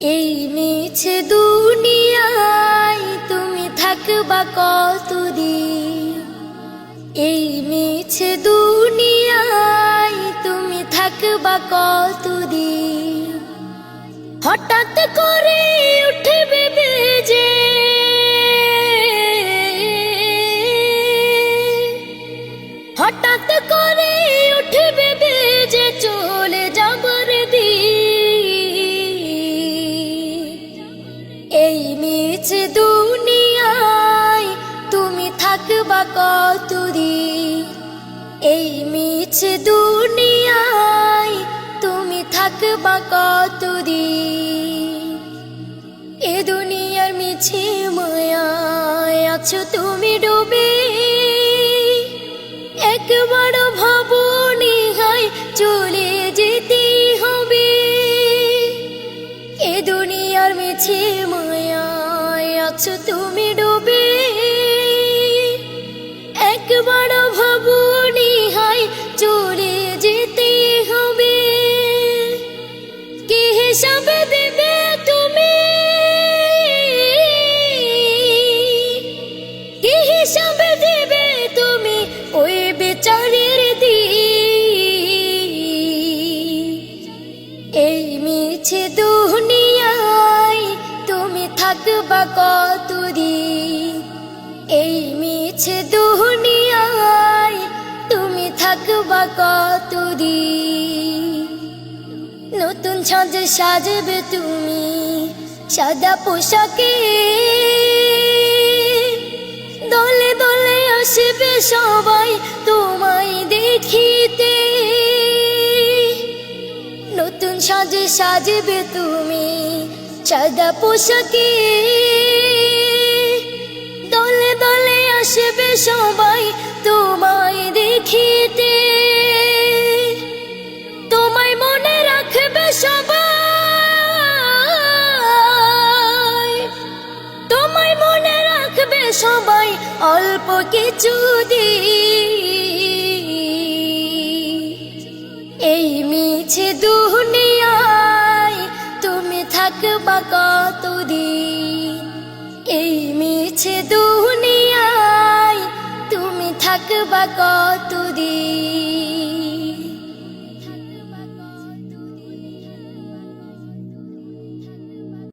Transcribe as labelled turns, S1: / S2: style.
S1: এই মিছে দুনিয়ায় তুমি থাকবা কতদিন। এই মিছে দুনিয়ায় তুমি থাকবা কতদিন। হঠাৎ করে উঠবে বেজে হঠাৎ করে উঠবে বেজে চলে যাবার দিন। এই মিছে দুনিয়ায় তুমি থাকবা কতদিন। এই মিছে দুনিয়ায় তুমি থাকবা কতদিন। এ দুনিয়ার মিছে মায়ায় আছো তুমি ডুবে। একবার ভাবনি হায় চলে যেতে হবে। এ দুনিয়ার মিছে মায়ায় আছো তুমি ডুবে। একবার ভাবনি হায় চলে যেতে হবে। কি হিসাবে দেবে তুমি, কি হিসাবে দেবে তুমি ওই বিচারের দিন। এই মিছে দুনিয়ায় তুমি থাকবা কতদিন। এই মিছে দুনিয়ায় তুমি থাকবা কতদিন। নতুন সাজে সাজবে তুমি সাদা পোশাকে। দলে দলে আসবে সবাই তোমায় দেখিতে। নতুন সাজে সাজবে তুমি সাদা পোশাকে। দলে দলে আসবে সবাই তোমায় দেখিতে। তোমায় মনে রাখবে সবাই, তোমায় মনে রাখবে সবাই অল্প কিছু দিন। এই মিছে দুনিয়ায় তুমি থাকবা কতদিন। এই মিছে দুনিয়ায় তুমি থাকবা কতদিন।